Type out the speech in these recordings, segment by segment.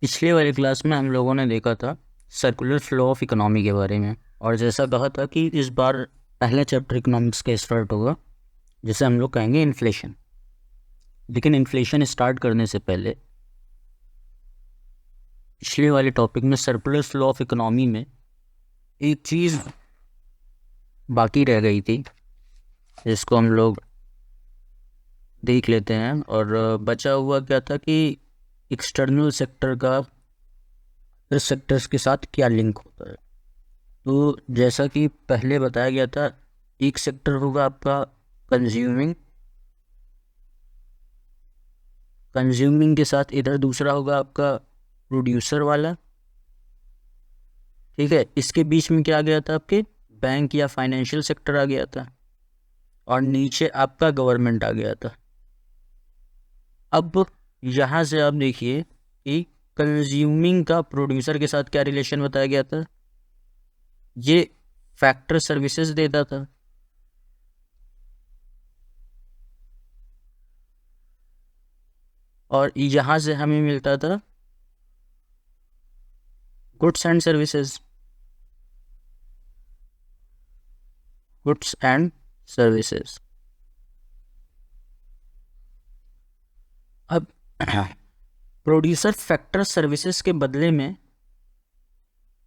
पिछले वाली क्लास में हम लोगों ने देखा था सर्कुलर फ्लो ऑफ इकोनॉमी के बारे में। और जैसा कहा था कि इस बार पहला चैप्टर इकोनॉमिक्स का स्टार्ट होगा, जिसे हम लोग कहेंगे इन्फ्लेशन। लेकिन इन्फ्लेशन स्टार्ट करने से पहले पिछले वाले टॉपिक में सर्कुलर फ्लो ऑफ इकोनॉमी में एक चीज़ बाकी रह गई थी, जिसको हम लोग देख लेते हैं। और बचा हुआ क्या था कि एक्सटर्नल सेक्टर का सेक्टर्स के साथ क्या लिंक होता है। तो जैसा कि पहले बताया गया था, एक सेक्टर होगा आपका कंज्यूमिंग। कंज्यूमिंग के साथ इधर दूसरा होगा आपका प्रोड्यूसर वाला। ठीक है, इसके बीच में क्या आ गया था आपके बैंक या फाइनेंशियल सेक्टर आ गया था, और नीचे आपका गवर्नमेंट आ गया था। अब यहाँ से आप देखिए कि कंज्यूमिंग का प्रोड्यूसर के साथ क्या रिलेशन बताया गया था। ये फैक्टर सर्विसेज देता था, और यहाँ से हमें मिलता था goods and services. Goods and services. अब प्रोड्यूसर फैक्टर सर्विसेज के बदले में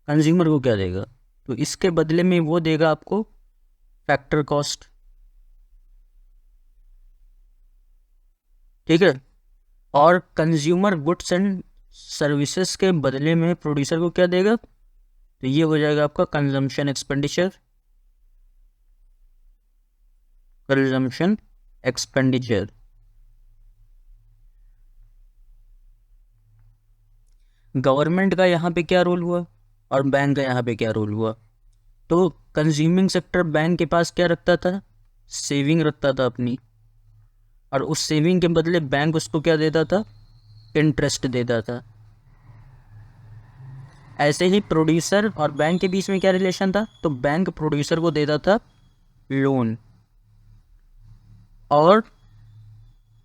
कंज्यूमर को क्या देगा, तो इसके बदले में वो देगा आपको फैक्टर कॉस्ट। ठीक है, और कंज्यूमर गुड्स एंड सर्विसेज के बदले में प्रोड्यूसर को क्या देगा, तो ये हो जाएगा आपका consumption expenditure. Consumption expenditure. Government का यहाँ पे क्या रोल हुआ और बैंक का यहाँ पे क्या रोल हुआ। तो कंज्यूमिंग सेक्टर बैंक के पास क्या रखता था, सेविंग रखता था अपनी, और उस सेविंग के बदले बैंक उसको क्या देता था, इंटरेस्ट देता था। ऐसे ही प्रोड्यूसर और बैंक के बीच में क्या रिलेशन था, तो बैंक प्रोड्यूसर को देता था लोन, और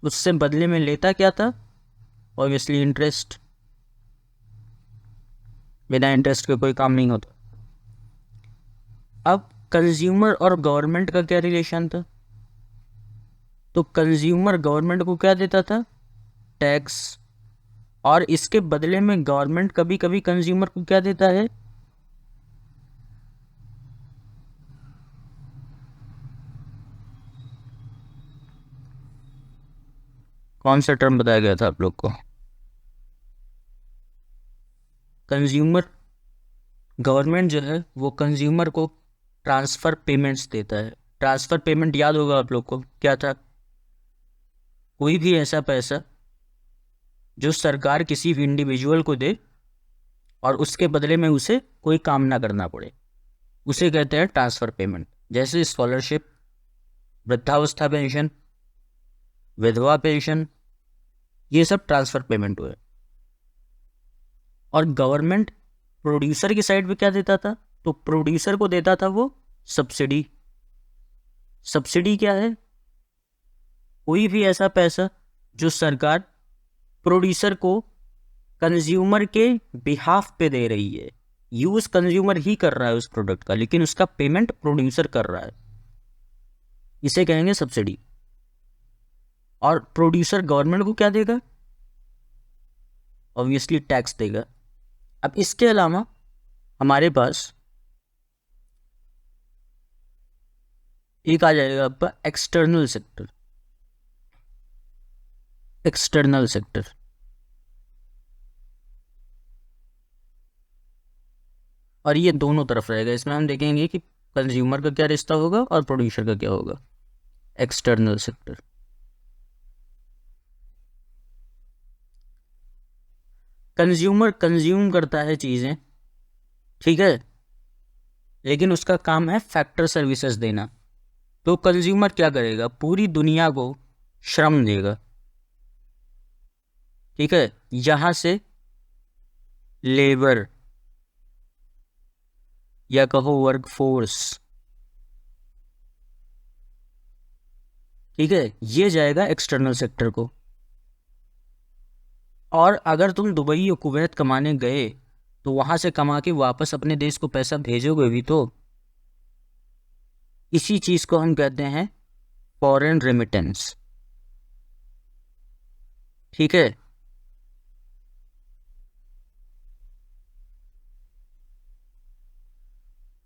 उससे बदले में लेता क्या था, ऑब्वियसली इंटरेस्ट। बिना इंटरेस्ट के कोई काम नहीं होता। अब कंज्यूमर और गवर्नमेंट का क्या रिलेशन था, तो कंज्यूमर गवर्नमेंट को क्या देता था, टैक्स, और इसके बदले में गवर्नमेंट कभी कभी कंज्यूमर को क्या देता है, कौन सा टर्म बताया गया था आप लोग को, कंज्यूमर। गवर्नमेंट जो है वो कंज्यूमर को ट्रांसफ़र पेमेंट्स देता है। ट्रांसफ़र पेमेंट याद होगा आप लोग को क्या था, कोई भी ऐसा पैसा जो सरकार किसी भी इंडिविजुअल को दे और उसके बदले में उसे कोई काम ना करना पड़े, उसे कहते हैं ट्रांसफ़र पेमेंट। जैसे स्कॉलरशिप, वृद्धावस्था पेंशन, विधवा पेंशन, ये सब ट्रांसफ़र पेमेंट हुए। और गवर्नमेंट प्रोड्यूसर की साइड पे क्या देता था, तो प्रोड्यूसर को देता था वो सब्सिडी। सब्सिडी क्या है, कोई भी ऐसा पैसा जो सरकार प्रोड्यूसर को कंज्यूमर के बिहाफ पे दे रही है। यूज कंज्यूमर ही कर रहा है उस प्रोडक्ट का, लेकिन उसका पेमेंट प्रोड्यूसर कर रहा है, इसे कहेंगे सब्सिडी। और प्रोड्यूसर गवर्नमेंट को क्या देगा, ऑब्वियसली टैक्स देगा। अब इसके अलावा हमारे पास एक आ जाएगा आपका एक्सटर्नल सेक्टर। एक्सटर्नल सेक्टर, और ये दोनों तरफ रहेगा। इसमें हम देखेंगे कि कंज्यूमर का क्या रिश्ता होगा और प्रोड्यूसर का क्या होगा। एक्सटर्नल सेक्टर, कंज्यूमर कंज्यूम करता है चीज़ें, ठीक है, लेकिन उसका काम है फैक्टर सर्विसेज देना। तो कंज्यूमर क्या करेगा, पूरी दुनिया को श्रम देगा, ठीक है, यहाँ से लेबर या कहो वर्क फोर्स, ठीक है, ये जाएगा एक्सटर्नल सेक्टर को। और अगर तुम दुबई या कुवैत कमाने गए तो वहां से कमा के वापस अपने देश को पैसा भेजोगे भी तो। इसी चीज को हम कहते हैं फॉरेन रेमिटेंस। ठीक है।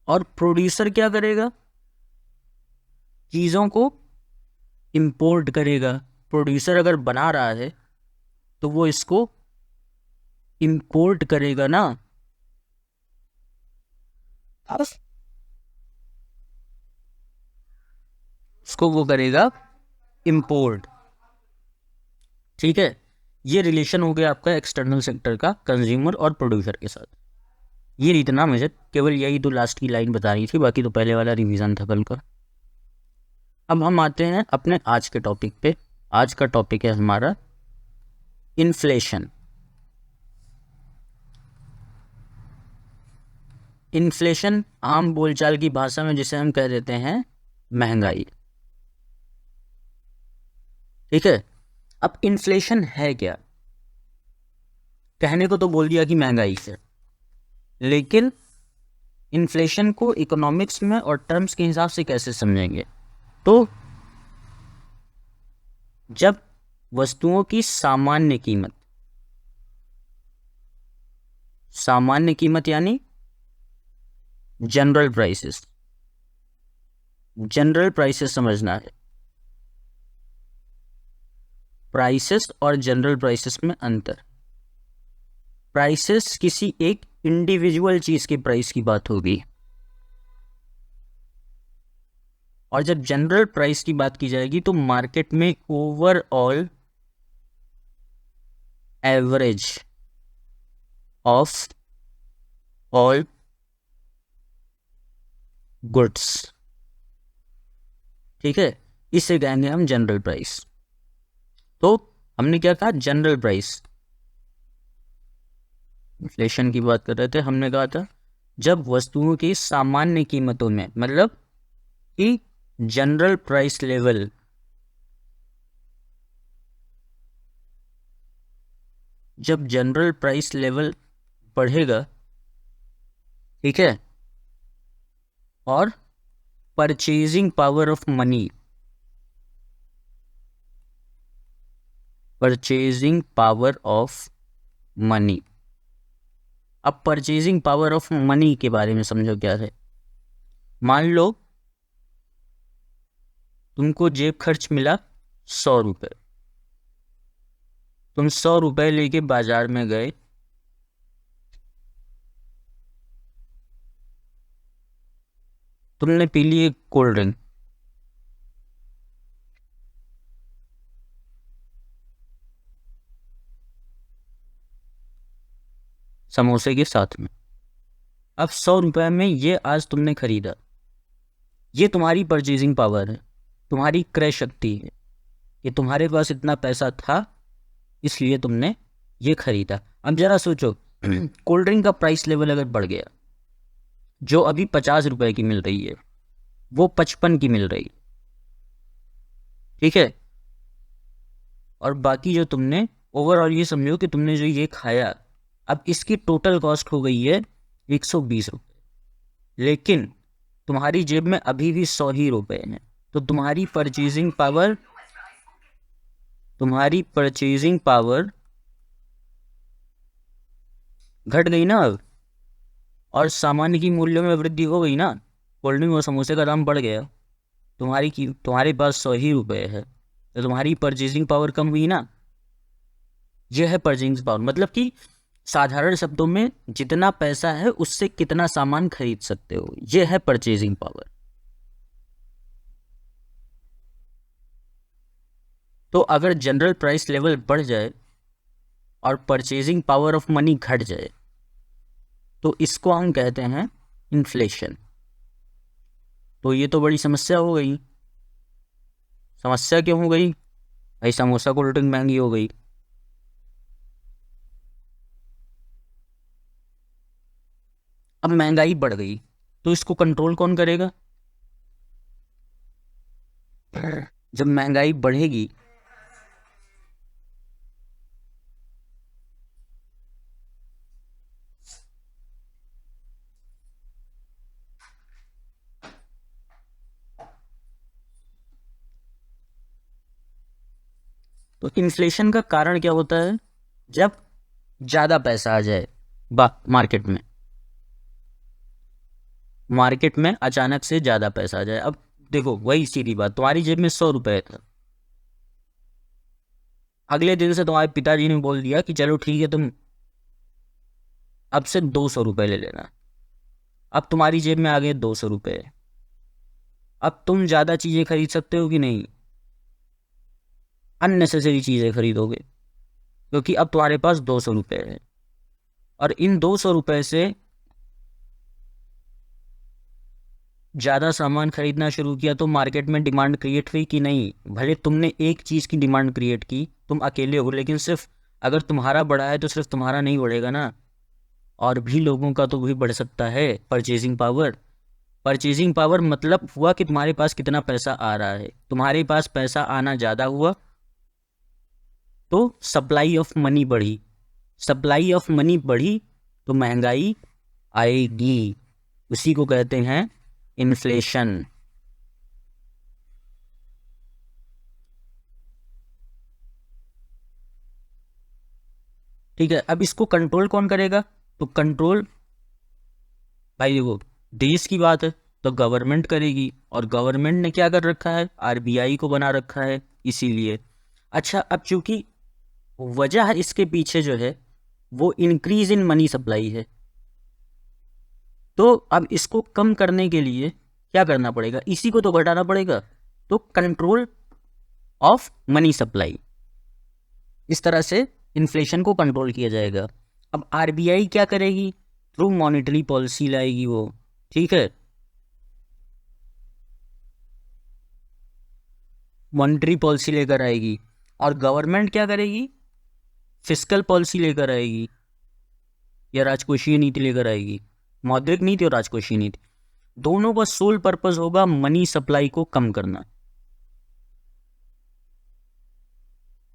और प्रोड्यूसर क्या करेगा? चीजों को इंपोर्ट करेगा। प्रोड्यूसर अगर बना रहा है तो वो इसको इंपोर्ट करेगा ना। उसको वो करेगा इंपोर्ट। ठीक है। ये रिलेशन हो गया आपका एक्सटर्नल सेक्टर का कंज्यूमर और प्रोड्यूसर के साथ। ये इतना मुझे केवल यही तो लास्ट की लाइन बता रही थी, बाकी तो पहले वाला रिवीजन था कल का। अब हम आते हैं अपने आज के टॉपिक पे। आज का टॉपिक है हमारा इन्फ्लेशन। इन्फ्लेशन आम बोलचाल की भाषा में जिसे हम कह देते हैं महंगाई। ठीक है। अब इन्फ्लेशन है क्या? कहने को तो बोल दिया कि महंगाई से, लेकिन इन्फ्लेशन को इकोनॉमिक्स में और टर्म्स के हिसाब से कैसे समझेंगे? तो जब वस्तुओं की सामान्य कीमत यानी जनरल प्राइसेस समझना है। प्राइसेस और जनरल प्राइसेस में अंतर। प्राइसेस किसी एक इंडिविजुअल चीज के प्राइस की बात होगी, और जब जनरल प्राइस की बात की जाएगी तो मार्केट में overall average of all goods. ठीक है। इसे कहेंगे हम जनरल प्राइस। तो हमने क्या कहा? General price. इन्फ्लेशन की बात कर रहे थे, हमने कहा था जब वस्तुओं की सामान्य कीमतों में, मतलब कि जनरल प्राइस लेवल जब जनरल प्राइस लेवल बढ़ेगा, ठीक है, और परचेजिंग पावर ऑफ मनी अब परचेजिंग पावर ऑफ मनी के बारे में समझो क्या है। मान लो तुमको जेब खर्च मिला 100 रुपये। तुम 100 रुपये लेके बाजार में गए, तुमने पी ली एक कोल्ड ड्रिंक, समोसे के साथ में। अब 100 रुपये में ये आज तुमने खरीदा। ये तुम्हारी परचेजिंग पावर है, तुम्हारी क्रय शक्ति है कि तुम्हारे पास इतना पैसा था इसलिए तुमने ये खरीदा। अब जरा सोचो कोल्ड ड्रिंक का प्राइस लेवल अगर बढ़ गया, जो अभी 50 रुपए की मिल रही है वो 55 की मिल रही है। ठीक है। और बाकी जो तुमने ओवरऑल ये समझो कि तुमने जो ये खाया, अब इसकी टोटल कॉस्ट हो गई है 120 रुपये, लेकिन तुम्हारी जेब में अभी भी 100 ही रुपए हैं। तो तुम्हारी परचेजिंग पावर घट गई ना अब, और सामान्य की मूल्यों में वृद्धि हो गई ना। कोल्ड ड्रिंक और समोसे का दाम बढ़ गया, तुम्हारे पास 100 ही रुपए है, तो तुम्हारी परचेजिंग पावर कम हुई ना। यह है परचेजिंग पावर, मतलब कि साधारण शब्दों में जितना पैसा है उससे कितना सामान खरीद सकते हो, यह है परचेजिंग पावर। तो अगर जनरल प्राइस लेवल बढ़ जाए और परचेजिंग पावर ऑफ मनी घट जाए तो इसको हम कहते हैं इन्फ्लेशन। तो ये तो बड़ी समस्या हो गई। समस्या क्यों हो गई भाई? समोसा कोल्ड ड्रिंक महंगी हो गई। अब महंगाई बढ़ गई तो इसको कंट्रोल कौन करेगा? जब महंगाई बढ़ेगी तो इन्फ्लेशन का कारण क्या होता है? जब ज़्यादा पैसा आ जाए मार्केट में अचानक से ज़्यादा पैसा आ जाए। अब देखो, वही सीधी बात, तुम्हारी जेब में 100 रुपये था, अगले दिन से तुम्हारे पिताजी ने बोल दिया कि चलो ठीक है, तुम अब से 200 रुपये ले लेना। अब तुम्हारी जेब में आ गए 200 रुपये। अब तुम ज़्यादा चीज़ें खरीद सकते हो कि नहीं? अननेसेसरी चीज़ें खरीदोगे, क्योंकि अब तुम्हारे पास 200 रुपये है। और इन 200 रुपये से ज़्यादा सामान खरीदना शुरू किया तो मार्केट में डिमांड क्रिएट हुई कि नहीं? भले तुमने एक चीज़ की डिमांड क्रिएट की, तुम अकेले हो, लेकिन सिर्फ अगर तुम्हारा बढ़ा है तो सिर्फ तुम्हारा नहीं बढ़ेगा ना, और भी लोगों का तो भी बढ़ सकता है। परचेजिंग पावर मतलब हुआ कि तुम्हारे पास कितना पैसा आ रहा है। तुम्हारे पास पैसा आना ज़्यादा हुआ तो सप्लाई ऑफ मनी बढ़ी, सप्लाई ऑफ मनी बढ़ी तो महंगाई आएगी। उसी को कहते हैं इन्फ्लेशन। ठीक है, अब इसको कंट्रोल कौन करेगा? तो कंट्रोल, भाई देखो, देश की बात है तो गवर्नमेंट करेगी, और गवर्नमेंट ने क्या कर रखा है? आरबीआई को बना रखा है, इसीलिए। अच्छा, अब चूंकि वजह इसके पीछे जो है वो इंक्रीज इन मनी सप्लाई है, तो अब इसको कम करने के लिए क्या करना पड़ेगा? इसी को तो घटाना पड़ेगा। तो कंट्रोल ऑफ मनी सप्लाई, इस तरह से इन्फ्लेशन को कंट्रोल किया जाएगा। अब आरबीआई क्या करेगी? थ्रू मॉनेटरी पॉलिसी लाएगी वो, ठीक है, मॉनेटरी पॉलिसी लेकर आएगी। और गवर्नमेंट क्या करेगी? फिस्कल पॉलिसी लेकर आएगी, या राजकोषीय नीति लेकर आएगी। मौद्रिक नीति और राजकोषीय नीति, दोनों का सोल पर्पस होगा मनी सप्लाई को कम करना।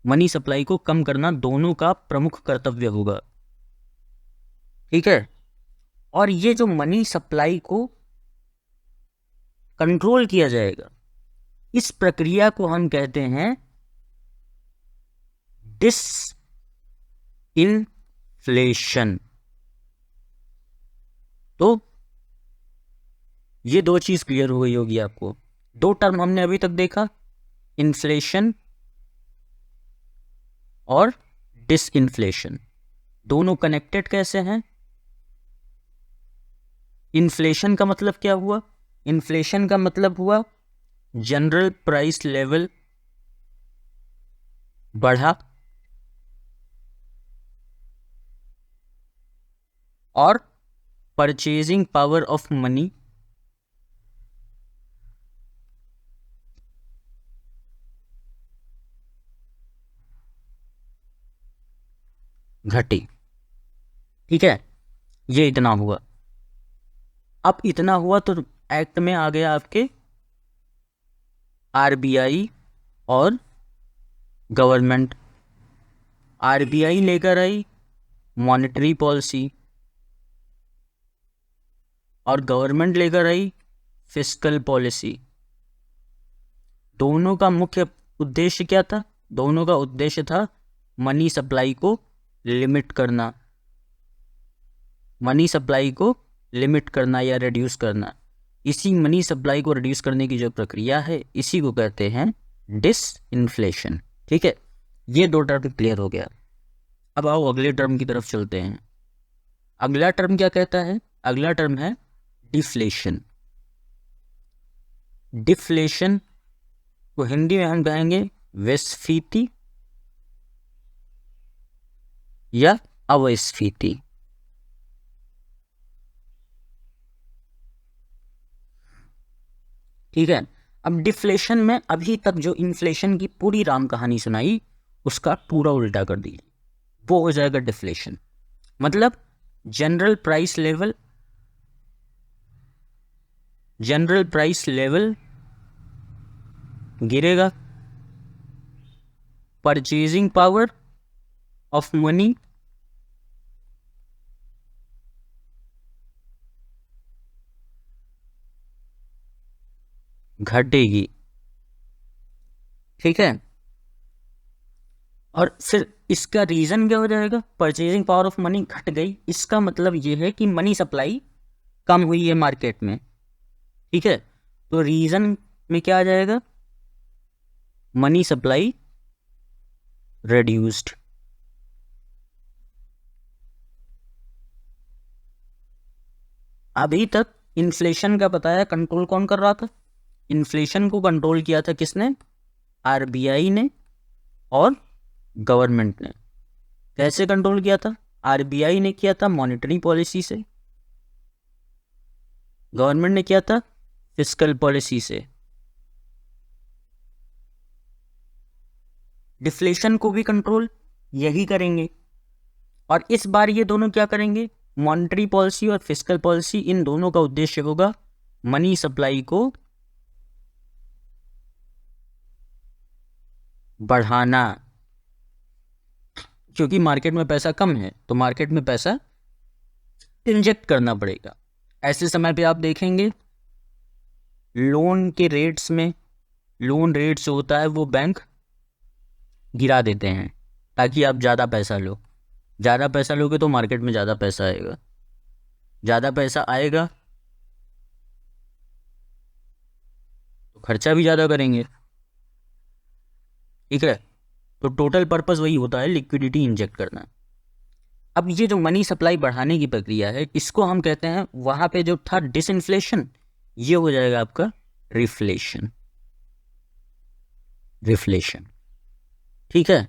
मनी सप्लाई को कम करना दोनों का प्रमुख कर्तव्य होगा, ठीक है। और ये जो मनी सप्लाई को कंट्रोल किया जाएगा, इस प्रक्रिया को हम कहते हैं डिसइंफ्लेशन। तो ये दो चीज क्लियर हो गई होगी आपको। दो टर्म हमने अभी तक देखा, इन्फ्लेशन और डिसइंफ्लेशन। दोनों कनेक्टेड कैसे हैं? इन्फ्लेशन का मतलब क्या हुआ? इन्फ्लेशन का मतलब हुआ जनरल प्राइस लेवल बढ़ा और परचेजिंग पावर ऑफ मनी घटी, ठीक है। ये इतना हुआ। अब इतना हुआ तो एक्ट में आ गया आपके आरबीआई और गवर्नमेंट। आरबीआई लेकर आई मॉनेटरी पॉलिसी और गवर्नमेंट लेकर आई फिस्कल पॉलिसी। दोनों का मुख्य उद्देश्य क्या था? दोनों का उद्देश्य था मनी सप्लाई को लिमिट करना, मनी सप्लाई को लिमिट करना या रिड्यूस करना। इसी मनी सप्लाई को रिड्यूस करने की जो प्रक्रिया है, इसी को कहते हैं डिसइंफ्लेशन, ठीक है। ये दो टर्म क्लियर हो गया। अब आओ अगले टर्म की तरफ चलते हैं। अगला टर्म क्या कहता है? अगला टर्म है डिफ्लेशन। डिफ्लेशन को हिंदी में हम कहेंगे विस्फीति या अवस्फीति। ठीक है। अब डिफ्लेशन में अभी तक जो इन्फ्लेशन की पूरी राम कहानी सुनाई, उसका पूरा उल्टा कर दी, वो हो जाएगा डिफ्लेशन। मतलब जनरल प्राइस लेवल गिरेगा, परचेजिंग पावर ऑफ मनी घटेगी, ठीक है। और फिर इसका रीज़न क्या हो जाएगा, परचेजिंग पावर ऑफ मनी घट गई, इसका मतलब ये है कि मनी सप्लाई कम हुई है मार्केट में। ठीक है, तो रीज़न में क्या आ जाएगा, मनी सप्लाई रेड्यूस्ड। अभी तक इन्फ्लेशन का पता है कंट्रोल कौन कर रहा था, इन्फ्लेशन को कंट्रोल किया था किसने, आरबीआई ने और गवर्नमेंट ने। कैसे कंट्रोल किया था, आरबीआई ने किया था मॉनेटरी पॉलिसी से, गवर्नमेंट ने किया था फिस्कल पॉलिसी से। डिफ्लेशन को भी कंट्रोल यही करेंगे, और इस बार ये दोनों क्या करेंगे, मॉनेटरी पॉलिसी और फिस्कल पॉलिसी, इन दोनों का उद्देश्य होगा मनी सप्लाई को बढ़ाना। क्योंकि मार्केट में पैसा कम है तो मार्केट में पैसा इंजेक्ट करना पड़ेगा। ऐसे समय पे आप देखेंगे लोन के रेट्स में, लोन रेट जो होता है वो बैंक गिरा देते हैं ताकि आप ज़्यादा पैसा लो। ज़्यादा पैसा लोगे तो मार्केट में ज़्यादा पैसा आएगा, ज़्यादा पैसा आएगा तो खर्चा भी ज़्यादा करेंगे। ठीक है, तो टोटल पर्पस वही होता है, लिक्विडिटी इंजेक्ट करना। अब ये जो मनी सप्लाई बढ़ाने की प्रक्रिया है, इसको हम कहते हैं, वहाँ पे जो था डिसइन्फ्लेशन, ये हो जाएगा आपका रिफ्लेशन। रिफ्लेशन, ठीक है।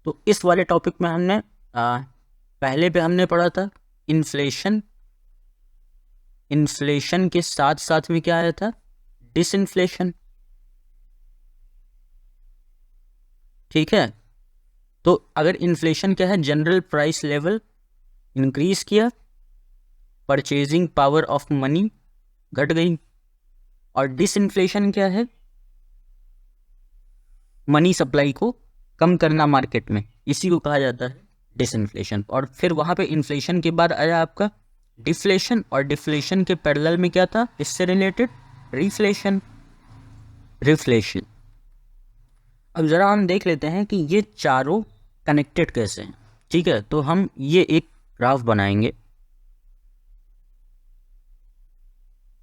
तो इस वाले टॉपिक में हमने पहले पे हमने पढ़ा था इन्फ्लेशन, इन्फ्लेशन के साथ साथ में क्या आया था, डिसइन्फ्लेशन। ठीक है, तो अगर इन्फ्लेशन क्या है, जनरल प्राइस लेवल इंक्रीज किया, परचेजिंग पावर ऑफ मनी घट गई, और डिसइन्फ्लेशन क्या है, मनी सप्लाई को कम करना मार्केट में, इसी को कहा जाता है डिसइन्फ्लेशन। और फिर वहां पे इन्फ्लेशन के बाद आया आपका डिफ्लेशन, और डिफ्लेशन के पैरेलल में क्या था इससे रिलेटेड, रिफ्लेशन। रिफ्लेशन, अब ज़रा हम देख लेते हैं कि ये चारों कनेक्टेड कैसे हैं। ठीक है, तो हम ये एक ग्राफ बनाएंगे,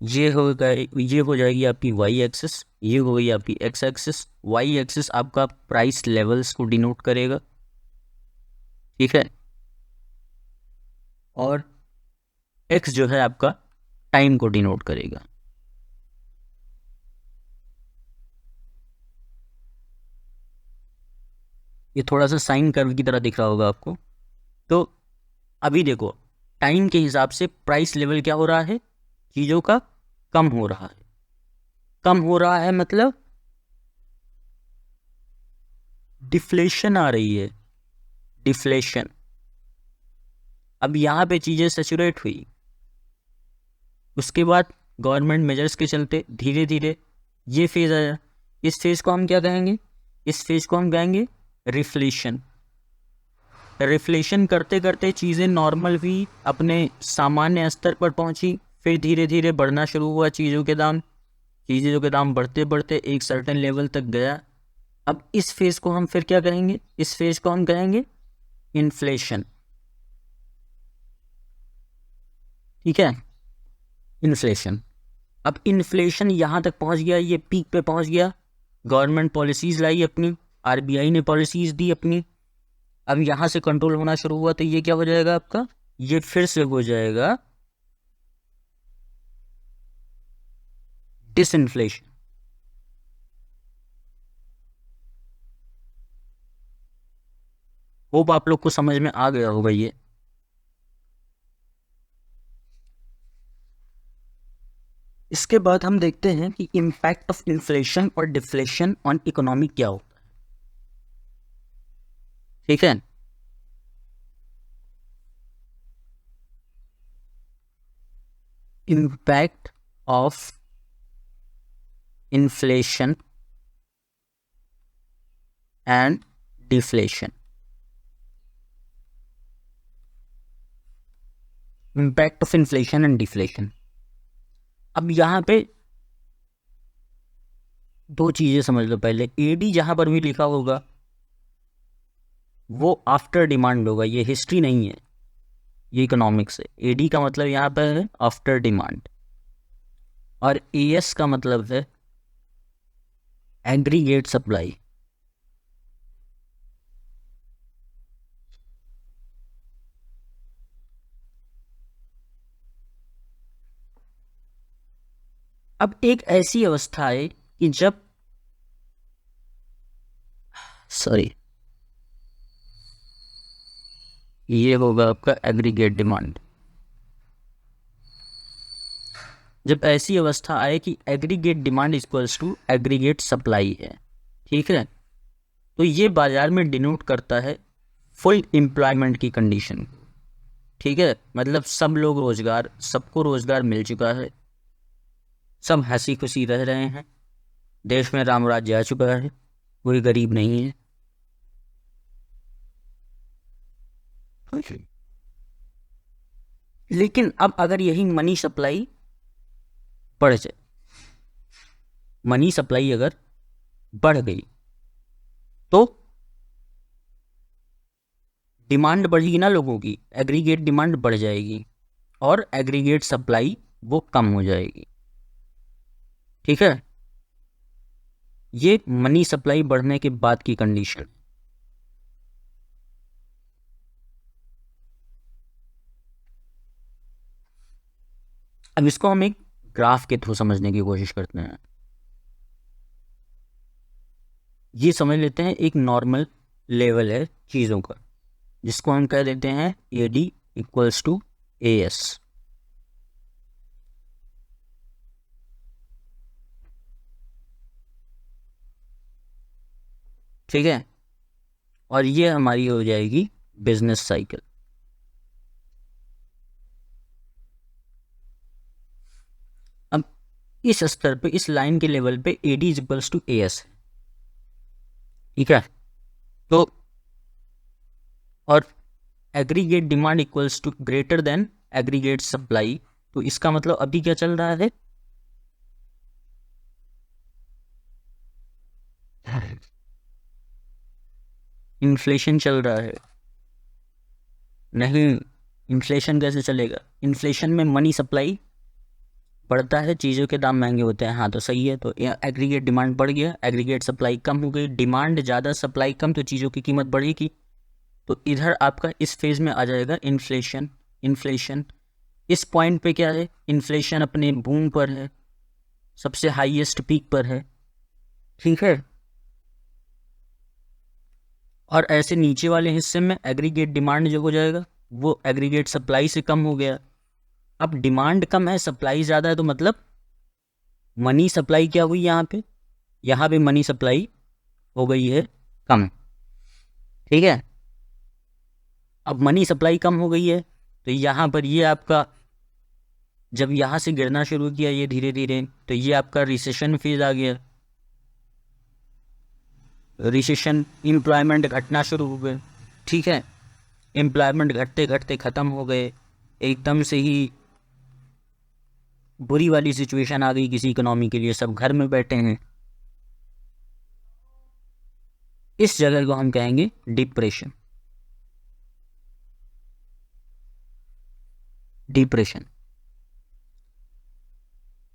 ये हो जाएगी आपकी वाई एक्सिस, ये हो गई आपकी एक्स एक्सिस। वाई एक्सिस आपका प्राइस लेवल्स को डिनोट करेगा, ठीक है, और एक्स जो है आपका टाइम को डिनोट करेगा। ये थोड़ा सा साइन कर्व की तरह दिख रहा होगा आपको। तो अभी देखो, टाइम के हिसाब से प्राइस लेवल क्या हो रहा है, चीज़ों का कम हो रहा है। कम हो रहा है मतलब डिफ्लेशन आ रही है, डिफ्लेशन। अब यहाँ पे चीज़ें सैचुरेट हुई, उसके बाद गवर्नमेंट मेजर्स के चलते धीरे धीरे ये फेज़ आया। इस फेज़ को हम क्या कहेंगे, इस फेज़ को हम कहेंगे रिफ्लेशन। रिफ्लेशन करते करते चीज़ें नॉर्मल हुई, अपने सामान्य स्तर पर पहुंची, फिर धीरे धीरे बढ़ना शुरू हुआ चीज़ों के दाम। चीज़ों के दाम बढ़ते बढ़ते एक सर्टेन लेवल तक गया। अब इस फेज़ को हम फिर क्या कहेंगे, इस फेज़ को हम कहेंगे इन्फ्लेशन। ठीक है, इन्फ्लेशन। अब इन्फ्लेशन यहाँ तक पहुँच गया, ये पीक पे पहुँच गया, गवर्नमेंट पॉलिसीज़ लाई अपनी, आरबीआई ने पॉलिसीज़ दी अपनी। अब यहाँ से कंट्रोल होना शुरू हुआ, तो ये क्या हो जाएगा आपका, ये फिर से हो जाएगा डिसइन्फ्लेशन। होप आप लोग को समझ में आ गया होगा ये। इसके बाद हम देखते हैं कि इम्पैक्ट ऑफ इन्फ्लेशन और डिफ्लेशन ऑन इकोनॉमी क्या होता है। ठीक है, impact of inflation and deflation. Impact of inflation and deflation. अब यहाँ पे दो चीज़ें समझ लो। पहले एडी जहाँ पर भी लिखा होगा वो आफ्टर डिमांड होगा, ये हिस्ट्री नहीं है, ये इकोनॉमिक्स है। एडी का मतलब यहाँ पर है आफ्टर डिमांड, और एएस का मतलब है एग्रीगेट सप्लाई। अब एक ऐसी अवस्था है कि जब, सॉरी, ये होगा आपका एग्रीगेट डिमांड। जब ऐसी अवस्था आए कि aggregate demand equals to aggregate supply है, ठीक है, तो ये बाजार में डिनोट करता है फुल एम्प्लॉयमेंट की कंडीशन, ठीक है, मतलब सब लोग रोजगार, सबको रोजगार मिल चुका है, सब हंसी खुशी रह रहे हैं, देश में राम राज्य आ चुका है, कोई गरीब नहीं है। लेकिन अब अगर यही मनी सप्लाई बढ़ जाए, मनी सप्लाई अगर बढ़ गई तो डिमांड बढ़ेगी ना लोगों की, एग्रीगेट डिमांड बढ़ जाएगी और एग्रीगेट सप्लाई वो कम हो जाएगी, ठीक है। ये मनी सप्लाई बढ़ने के बाद की कंडीशन। अब इसको हम एक ग्राफ के थ्रू समझने की कोशिश करते हैं। ये समझ लेते हैं एक नॉर्मल लेवल है चीज़ों का, जिसको हम कह देते हैं एडी इक्वल्स टू एएस। ठीक है, और ये हमारी हो जाएगी बिजनेस साइकिल। अब इस स्तर पे, इस लाइन के लेवल पे AD is equals to AS, ठीक है, तो और aggregate demand equals to greater than aggregate supply, तो इसका मतलब अभी क्या चल रहा है, इन्फ्लेशन चल रहा है। नहीं, इन्फ्लेशन कैसे चलेगा, इन्फ्लेशन में मनी सप्लाई बढ़ता है, चीज़ों के दाम महंगे होते हैं, हाँ तो सही है, तो एग्रीगेट डिमांड बढ़ गया, एग्रीगेट सप्लाई कम हो गई, डिमांड ज़्यादा सप्लाई कम, तो चीज़ों की कीमत बढ़ेगी, तो इधर आपका इस फेज में आ जाएगा इन्फ्लेशन। इन्फ्लेशन इस पॉइंट पे क्या है, इन्फ्लेशन अपने बूम पर है, सबसे हाईएस्ट पीक पर है, ठीक है, और ऐसे नीचे वाले हिस्से में एग्रीगेट डिमांड जो हो जाएगा वो एग्रीगेट सप्लाई से कम हो गया। अब डिमांड कम है, सप्लाई ज़्यादा है, तो मतलब मनी सप्लाई क्या हुई यहाँ पे मनी सप्लाई हो गई है कम, ठीक है। अब मनी सप्लाई कम हो गई है, तो यहाँ पर ये आपका जब यहाँ से गिरना शुरू किया ये धीरे धीरे, तो ये आपका रिसेशन फेज आ गया, रिसेशन, एम्प्लॉयमेंट घटना शुरू हो गए, ठीक है, एम्प्लॉयमेंट घटते घटते ख़त्म हो गए, एकदम से ही बुरी वाली सिचुएशन आ गई किसी इकोनॉमी के लिए, सब घर में बैठे हैं, इस जगह को हम कहेंगे डिप्रेशन। डिप्रेशन,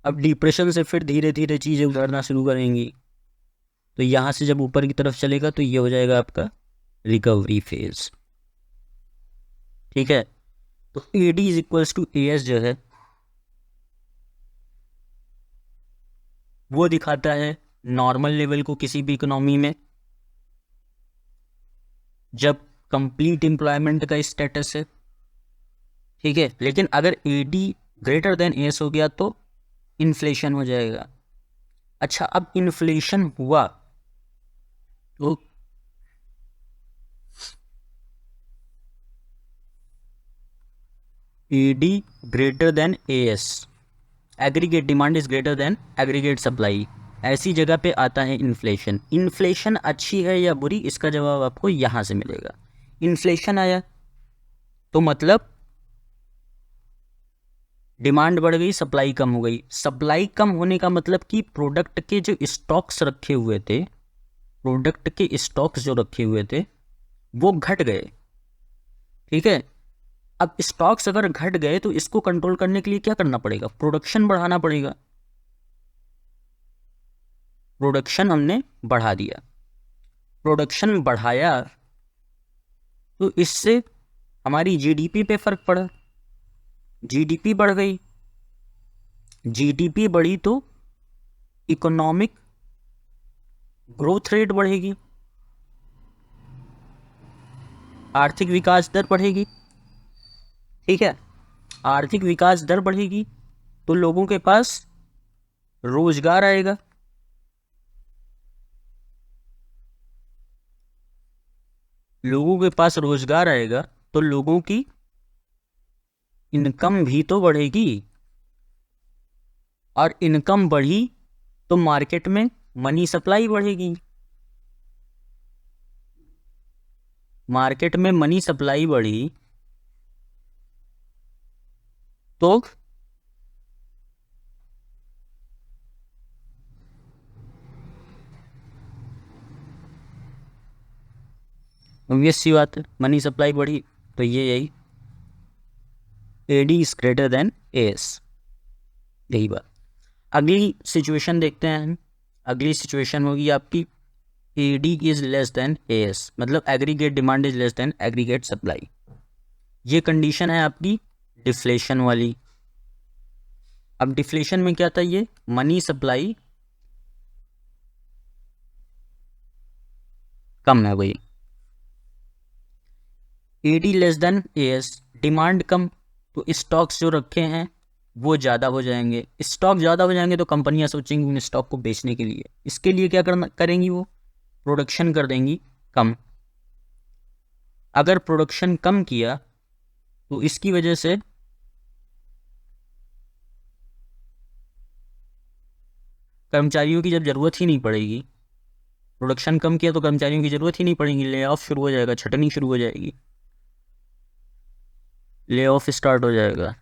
अब डिप्रेशन से फिर धीरे धीरे चीज़ें उतरना शुरू करेंगी, तो यहाँ से जब ऊपर की तरफ चलेगा तो ये हो जाएगा आपका रिकवरी फेज, ठीक है। तो AD is equals to AS जो है वो दिखाता है नॉर्मल लेवल को किसी भी इकोनॉमी में, जब कंप्लीट एम्प्लॉयमेंट का स्टेटस है, ठीक है, लेकिन अगर एडी ग्रेटर देन एएस हो गया तो इन्फ्लेशन हो जाएगा। अच्छा, अब इन्फ्लेशन हुआ तो AD greater than AS, aggregate demand is greater than aggregate supply, ऐसी जगह पे आता है इन्फ्लेशन। इन्फ्लेशन अच्छी है या बुरी, इसका जवाब आपको यहाँ से मिलेगा। इन्फ्लेशन आया तो मतलब डिमांड बढ़ गई, सप्लाई कम हो गई, सप्लाई कम होने का मतलब कि प्रोडक्ट के जो स्टॉक्स रखे हुए थे, प्रोडक्ट के स्टॉक्स जो रखे हुए थे वो घट गए, ठीक है। अब स्टॉक्स अगर घट गए तो इसको कंट्रोल करने के लिए क्या करना पड़ेगा, प्रोडक्शन बढ़ाना पड़ेगा। प्रोडक्शन हमने बढ़ा दिया, प्रोडक्शन बढ़ाया तो इससे हमारी जीडीपी पे फर्क पड़ा, जीडीपी बढ़ गई, जीडीपी बढ़ी तो इकोनॉमिक ग्रोथ रेट बढ़ेगी, आर्थिक विकास दर बढ़ेगी, ठीक है। आर्थिक विकास दर बढ़ेगी तो लोगों के पास रोजगार आएगा, लोगों के पास रोजगार आएगा तो लोगों की इनकम भी तो बढ़ेगी, और इनकम बढ़ी तो मार्केट में मनी सप्लाई बढ़ेगी, मार्केट में मनी सप्लाई बढ़ी तो ऑब्वियस सी बात है, मनी सप्लाई बढ़ी तो ये यही AD is greater than S, यही बात। अगली सिचुएशन देखते हैं हम। अगली सिचुएशन होगी आपकी AD is less than S, मतलब aggregate demand is less than aggregate supply. ये कंडीशन है आपकी डिफ्लेशन वाली। अब डिफ्लेशन में क्या था, ये मनी सप्लाई कम है भाई, AD less than S, demand कम तो स्टॉक्स जो रखे हैं वो ज़्यादा हो जाएंगे, स्टॉक ज़्यादा हो जाएंगे तो कंपनियां सोचेंगी उन स्टॉक को बेचने के लिए, इसके लिए क्या करना करेंगी, वो प्रोडक्शन कर देंगी कम। अगर प्रोडक्शन कम किया तो इसकी वजह से कर्मचारियों की जब ज़रूरत ही नहीं पड़ेगी, प्रोडक्शन कम किया तो कर्मचारियों की ज़रूरत ही नहीं पड़ेगी, ले ऑफ शुरू हो जाएगा, छटनी शुरू हो जाएगी, ले ऑफ स्टार्ट हो जाएगा,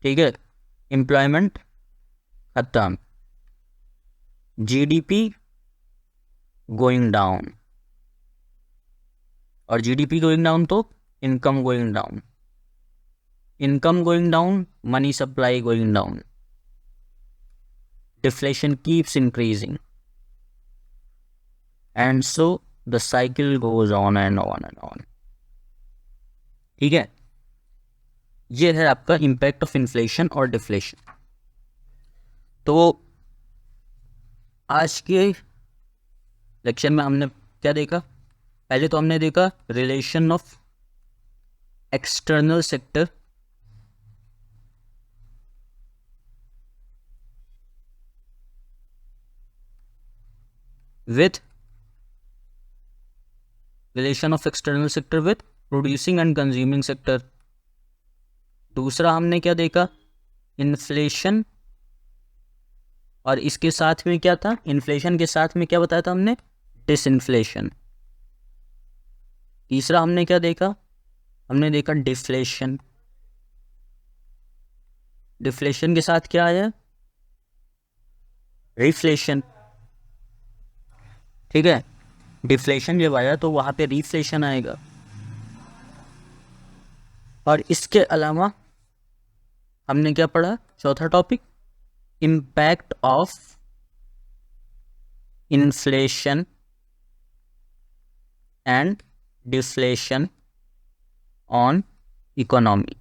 ठीक है। एम्प्लॉयमेंट खत्म, जीडीपी गोइंग डाउन, और जीडीपी गोइंग डाउन तो income going down, income going down, money supply going down, deflation keeps increasing, and so the cycle goes on and on and on, ठीक है। ये है आपका इम्पैक्ट ऑफ इन्फ्लेशन और deflation. तो आज के लेक्चर में हमने क्या देखा, पहले तो हमने देखा relation of external sector with relation of external sector with producing and consuming sector। दूसरा हमने क्या देखा, इन्फ्लेशन, और इसके साथ में क्या था, इन्फ्लेशन के साथ में क्या बताया था हमने, डिसइन्फ्लेशन। तीसरा हमने क्या देखा, हमने देखा डिफ्लेशन, डिफ्लेशन के साथ क्या आया, रिफ्लेशन, ठीक है। डिफ्लेशन जब आया तो वहां पे रिफ्लेशन आएगा। और इसके अलावा हमने क्या पढ़ा, चौथा topic, impact of inflation and deflation on economy.